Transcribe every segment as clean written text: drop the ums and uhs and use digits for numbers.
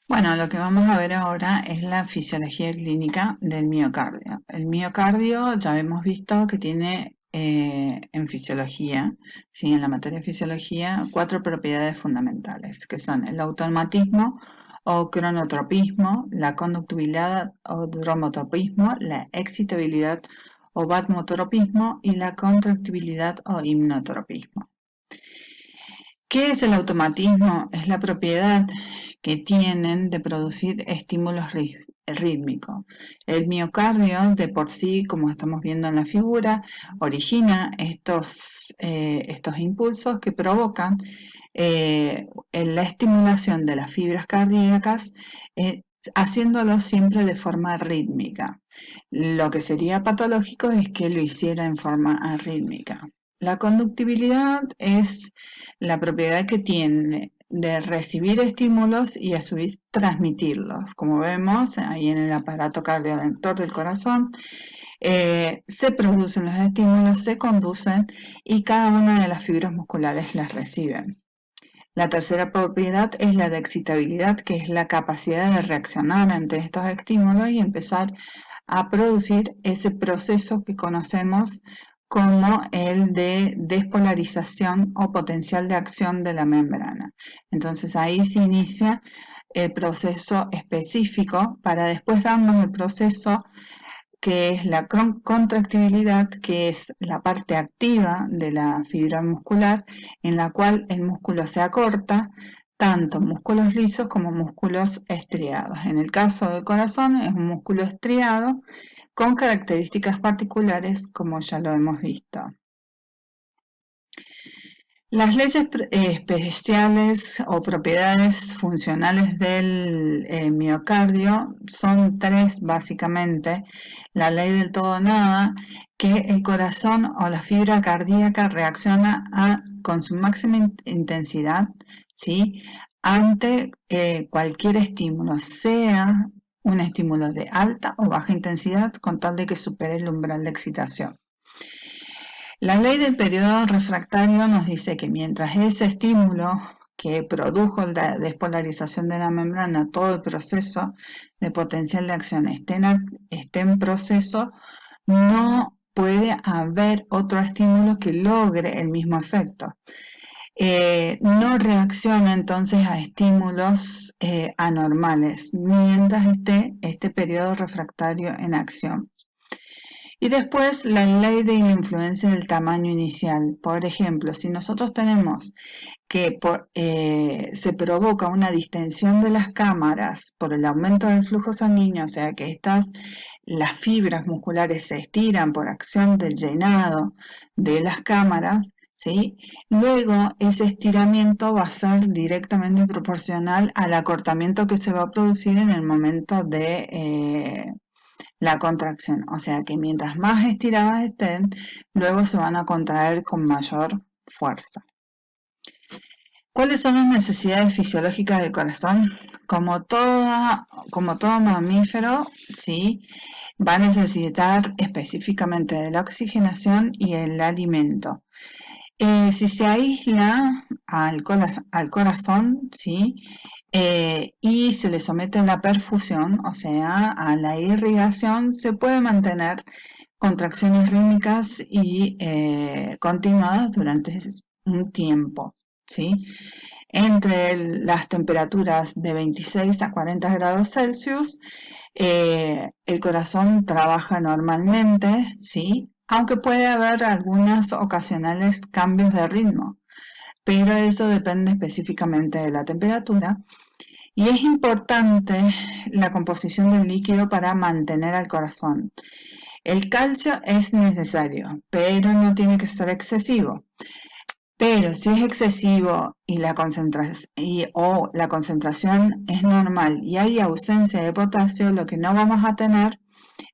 Bueno, lo que vamos a ver ahora es la fisiología clínica del miocardio. El miocardio ya hemos visto que tiene en fisiología, ¿sí? En la materia de fisiología, cuatro propiedades fundamentales, que son el automatismo o cronotropismo, la conductibilidad o dromotropismo, la excitabilidad o vasomotropismo y la contractibilidad o hipnotropismo. ¿Qué es el automatismo? Es la propiedad que tienen de producir estímulos rítmicos. El miocardio, de por sí, como estamos viendo en la figura, origina estos impulsos que provocan la estimulación de las fibras cardíacas, eh, haciéndolo siempre de forma rítmica. Lo que sería patológico es que lo hiciera en forma arrítmica. La conductibilidad es la propiedad que tiene de recibir estímulos y a su vez transmitirlos. Como vemos ahí en el aparato cardioreactor del corazón, se producen los estímulos, se conducen y cada una de las fibras musculares las reciben. La tercera propiedad es la de excitabilidad, que es la capacidad de reaccionar ante estos estímulos y empezar a producir ese proceso que conocemos como el de despolarización o potencial de acción de la membrana. Entonces ahí se inicia el proceso específico para después darnos el proceso que es la contractibilidad, que es la parte activa de la fibra muscular, en la cual el músculo se acorta, tanto músculos lisos como músculos estriados. En el caso del corazón es un músculo estriado con características particulares, como ya lo hemos visto. Las leyes especiales o propiedades funcionales del miocardio son tres básicamente. La ley del todo o nada, que el corazón o la fibra cardíaca reacciona con su máxima intensidad, ¿sí? Ante cualquier estímulo, sea un estímulo de alta o baja intensidad, con tal de que supere el umbral de excitación. La ley del periodo refractario nos dice que mientras ese estímulo que produjo la despolarización de la membrana, todo el proceso de potencial de acción esté en proceso, no puede haber otro estímulo que logre el mismo efecto. No reacciona entonces a estímulos anormales mientras esté este periodo refractario en acción. Y después la ley de la influencia del tamaño inicial. Por ejemplo, si nosotros tenemos que se provoca una distensión de las cámaras por el aumento del flujo sanguíneo, o sea que las fibras musculares se estiran por acción del llenado de las cámaras, ¿sí? Luego ese estiramiento va a ser directamente proporcional al acortamiento que se va a producir en el momento de la contracción. O sea que mientras más estiradas estén, luego se van a contraer con mayor fuerza. ¿Cuáles son las necesidades fisiológicas del corazón? Como todo mamífero, ¿sí? Va a necesitar específicamente de la oxigenación y el alimento. Si se aísla al corazón, ¿sí? Y se le somete a la perfusión, o sea, a la irrigación, se puede mantener contracciones rítmicas y continuadas durante un tiempo, ¿sí? Entre las temperaturas de 26 a 40 grados Celsius, el corazón trabaja normalmente, ¿sí? Aunque puede haber algunos ocasionales cambios de ritmo, pero eso depende específicamente de la temperatura. Y es importante la composición del líquido para mantener al corazón. El calcio es necesario, pero no tiene que ser excesivo. Pero si es excesivo y la concentración es normal y hay ausencia de potasio, lo que no vamos a tener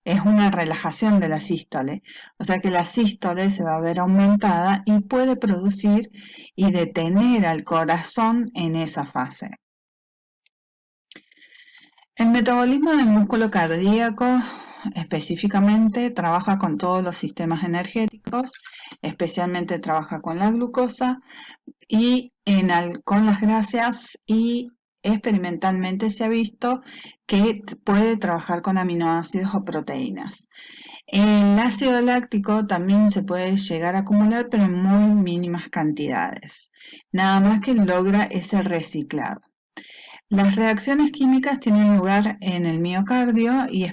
es una relajación de la sístole. O sea que la sístole se va a ver aumentada y puede producir y detener al corazón en esa fase. El metabolismo del músculo cardíaco específicamente trabaja con todos los sistemas energéticos, especialmente trabaja con la glucosa y con las grasas y experimentalmente se ha visto que puede trabajar con aminoácidos o proteínas. El ácido láctico también se puede llegar a acumular, pero en muy mínimas cantidades. Nada más que logra ese reciclado. Las reacciones químicas tienen lugar en el miocardio y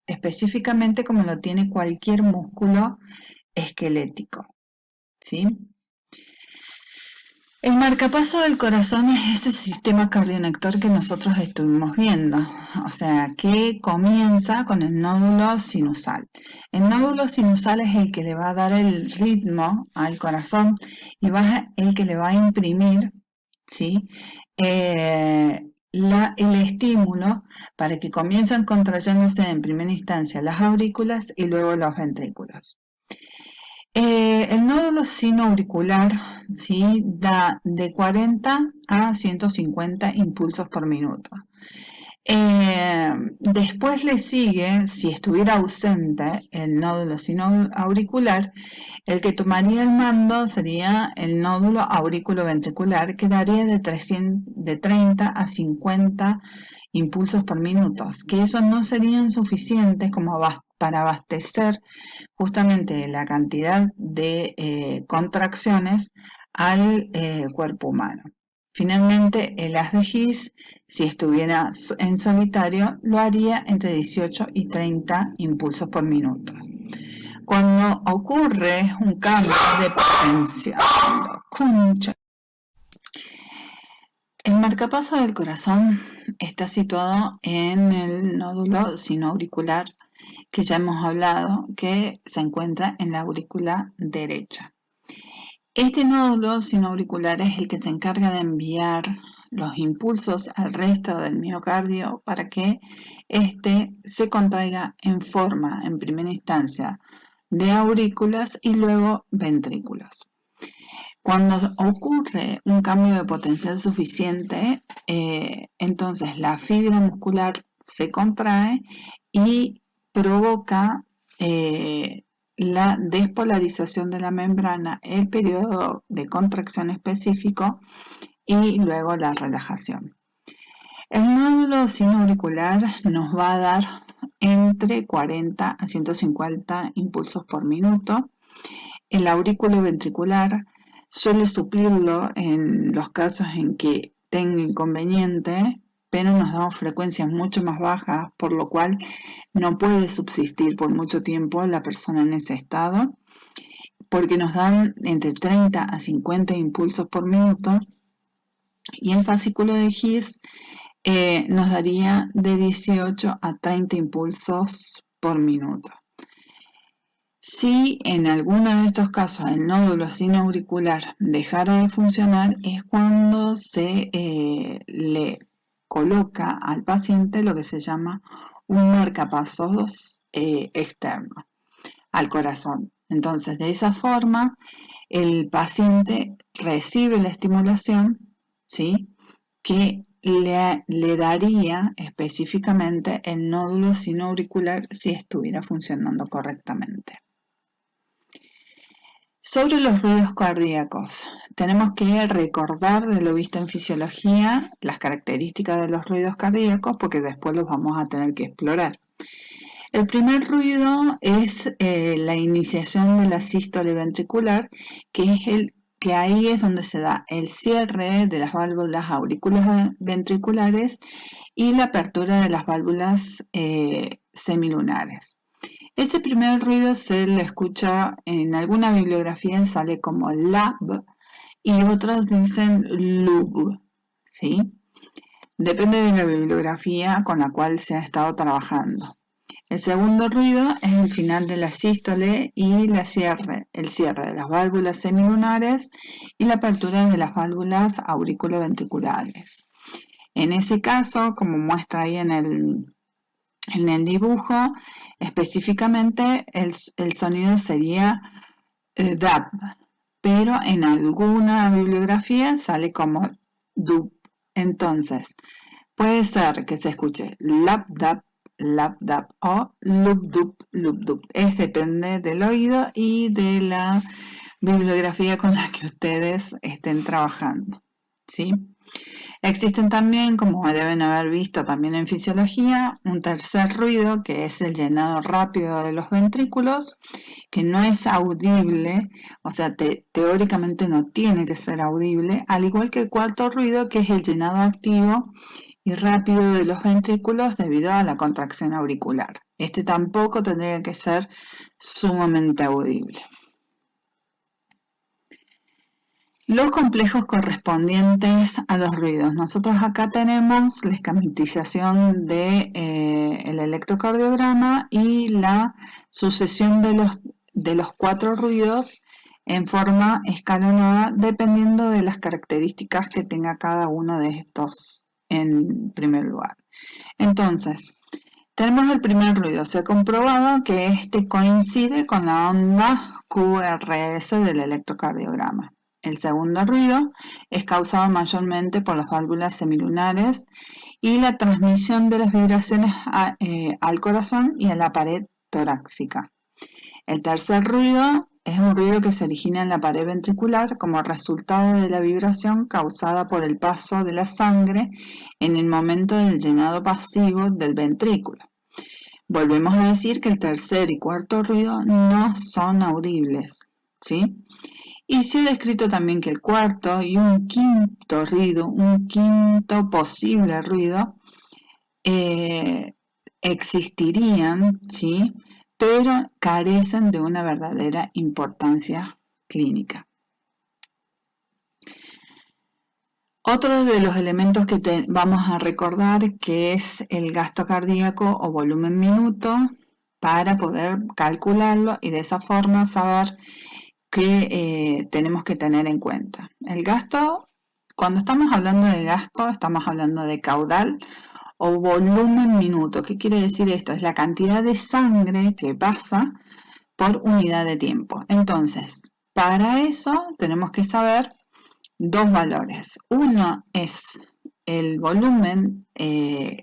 específicamente como lo tiene cualquier músculo esquelético, ¿sí? El marcapaso del corazón es ese sistema cardionector que nosotros estuvimos viendo, o sea, que comienza con el nódulo sinusal. El nódulo sinusal es el que le va a dar el ritmo al corazón y el que le va a imprimir, ¿sí? El estímulo para que comiencen contrayéndose en primera instancia las aurículas y luego los ventrículos. El nódulo sinoauricular, ¿sí?, da de 40 a 150 impulsos por minuto. Después le sigue, si estuviera ausente el nódulo sinoauricular, el que tomaría el mando sería el nódulo aurículo-ventricular, que daría de 30 a 50 impulsos por minuto, que esos no serían suficientes como para abastecer justamente la cantidad de contracciones al cuerpo humano. Finalmente, el haz de His, si estuviera en solitario, lo haría entre 18 y 30 impulsos por minuto. Cuando ocurre un cambio de potencia, el marcapaso del corazón está situado en el nódulo sinoauricular, que ya hemos hablado, que se encuentra en la aurícula derecha. Este nódulo sinoauricular es el que se encarga de enviar los impulsos al resto del miocardio para que éste se contraiga en forma, en primera instancia, de aurículas y luego ventrículos. Cuando ocurre un cambio de potencial suficiente, entonces la fibra muscular se contrae y provoca la despolarización de la membrana, el periodo de contracción específico y luego la relajación. El nódulo sinoauricular nos va a dar entre 40 a 150 impulsos por minuto. El aurículo ventricular suele suplirlo en los casos en que tenga inconveniente, pero nos da frecuencias mucho más bajas, por lo cual no puede subsistir por mucho tiempo la persona en ese estado, porque nos dan entre 30 a 50 impulsos por minuto, y el fascículo de His nos daría de 18 a 30 impulsos por minuto. Si en alguno de estos casos el nódulo sinoauricular dejara de funcionar, es cuando se le coloca al paciente lo que se llama un marcapasos externo al corazón. Entonces, de esa forma, el paciente recibe la estimulación, ¿sí?, que le daría específicamente el nódulo sinoauricular si estuviera funcionando correctamente. Sobre los ruidos cardíacos, tenemos que recordar de lo visto en fisiología las características de los ruidos cardíacos porque después los vamos a tener que explorar. El primer ruido es la iniciación de la sístole ventricular, que ahí es donde se da el cierre de las válvulas auriculares ventriculares y la apertura de las válvulas semilunares. Ese primer ruido se le escucha en alguna bibliografía, sale como lab y otros dicen lub, ¿sí? Depende de la bibliografía con la cual se ha estado trabajando. El segundo ruido es el final de la sístole y el cierre de las válvulas semilunares y la apertura de las válvulas auriculoventriculares. En ese caso, como muestra ahí en el dibujo, específicamente el sonido sería dab, pero en alguna bibliografía sale como dub. Entonces, puede ser que se escuche lap dab o lub dub. Depende del oído y de la bibliografía con la que ustedes estén trabajando, ¿sí? Existen también, como deben haber visto también en fisiología, un tercer ruido que es el llenado rápido de los ventrículos, que no es audible, o sea, teóricamente no tiene que ser audible, al igual que el cuarto ruido, que es el llenado activo y rápido de los ventrículos debido a la contracción auricular. Este tampoco tendría que ser sumamente audible. Los complejos correspondientes a los ruidos. Nosotros acá tenemos la esquematización del electrocardiograma y la sucesión de los 4 ruidos en forma escalonada dependiendo de las características que tenga cada uno de estos en primer lugar. Entonces, tenemos el primer ruido. Se ha comprobado que este coincide con la onda QRS del electrocardiograma. El segundo ruido es causado mayormente por las válvulas semilunares y la transmisión de las vibraciones al corazón y a la pared torácica. El tercer ruido es un ruido que se origina en la pared ventricular como resultado de la vibración causada por el paso de la sangre en el momento del llenado pasivo del ventrículo. Volvemos a decir que el tercer y cuarto ruido no son audibles, ¿sí? Y se ha descrito también que el cuarto y un quinto ruido, un quinto posible ruido, existirían, ¿sí? Pero carecen de una verdadera importancia clínica. Otro de los elementos que vamos a recordar que es el gasto cardíaco o volumen minuto para poder calcularlo y de esa forma saber que tenemos que tener en cuenta. El gasto, cuando estamos hablando de gasto, estamos hablando de caudal o volumen minuto. ¿Qué quiere decir esto? Es la cantidad de sangre que pasa por unidad de tiempo. Entonces, para eso tenemos que saber dos valores. Uno es el volumen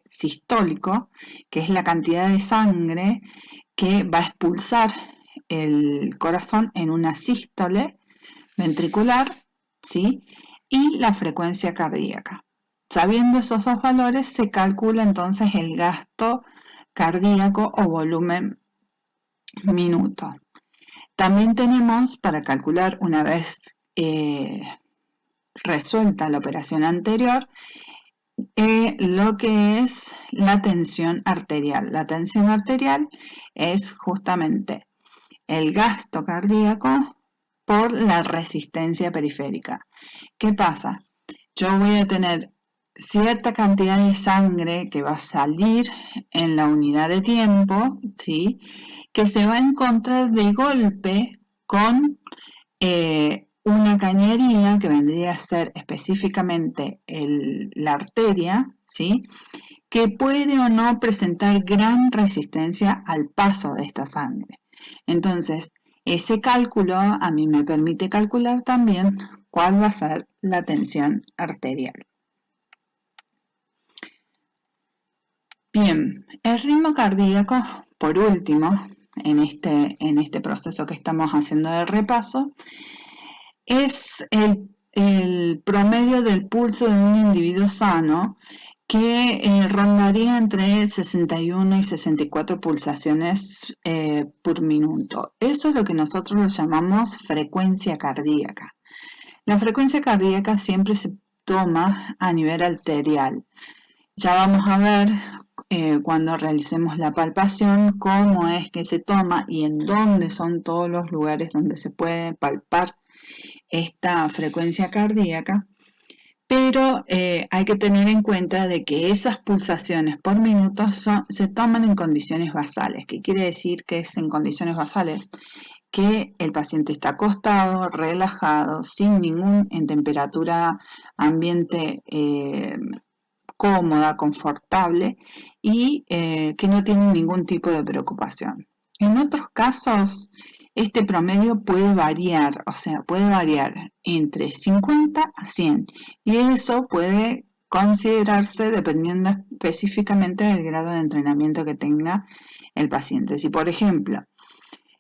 sistólico, que es la cantidad de sangre que va a expulsar el corazón en una sístole ventricular, ¿sí? Y la frecuencia cardíaca. Sabiendo esos dos valores, se calcula entonces el gasto cardíaco o volumen minuto. También tenemos, para calcular una vez resuelta la operación anterior, lo que es la tensión arterial. La tensión arterial es justamente el gasto cardíaco por la resistencia periférica. ¿Qué pasa? Yo voy a tener cierta cantidad de sangre que va a salir en la unidad de tiempo, ¿sí? Que se va a encontrar de golpe con una cañería que vendría a ser específicamente la arteria, ¿sí? Que puede o no presentar gran resistencia al paso de esta sangre. Entonces, ese cálculo a mí me permite calcular también cuál va a ser la tensión arterial. Bien, el ritmo cardíaco, por último, en este proceso que estamos haciendo de repaso, es el promedio del pulso de un individuo sano que rondaría entre 61 y 64 pulsaciones por minuto. Eso es lo que nosotros llamamos frecuencia cardíaca. La frecuencia cardíaca siempre se toma a nivel arterial. Ya vamos a ver cuando realicemos la palpación cómo es que se toma y en dónde son todos los lugares donde se puede palpar esta frecuencia cardíaca. Pero hay que tener en cuenta de que esas pulsaciones por minuto se toman en condiciones basales. ¿Qué quiere decir que es en condiciones basales? Que el paciente está acostado, relajado, sin ningún en temperatura ambiente cómoda, confortable y que no tiene ningún tipo de preocupación. En otros casos, este promedio puede variar, o sea, puede variar entre 50 a 100 y eso puede considerarse dependiendo específicamente del grado de entrenamiento que tenga el paciente. Si, por ejemplo,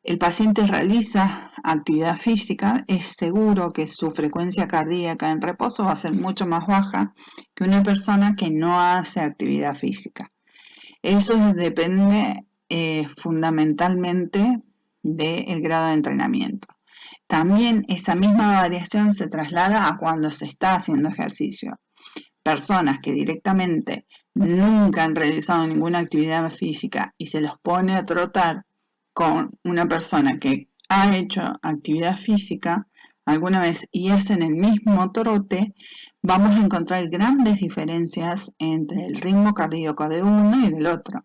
el paciente realiza actividad física, es seguro que su frecuencia cardíaca en reposo va a ser mucho más baja que una persona que no hace actividad física. Eso depende fundamentalmente del grado de entrenamiento. También esa misma variación se traslada a cuando se está haciendo ejercicio. Personas que directamente nunca han realizado ninguna actividad física y se los pone a trotar con una persona que ha hecho actividad física alguna vez y hacen el mismo trote, vamos a encontrar grandes diferencias entre el ritmo cardíaco de uno y del otro.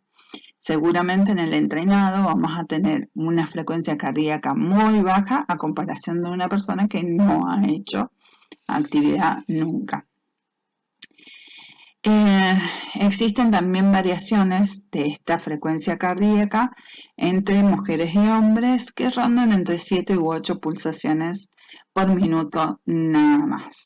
Seguramente en el entrenado vamos a tener una frecuencia cardíaca muy baja a comparación de una persona que no ha hecho actividad nunca. Existen también variaciones de esta frecuencia cardíaca entre mujeres y hombres que rondan entre 7 u 8 pulsaciones por minuto nada más.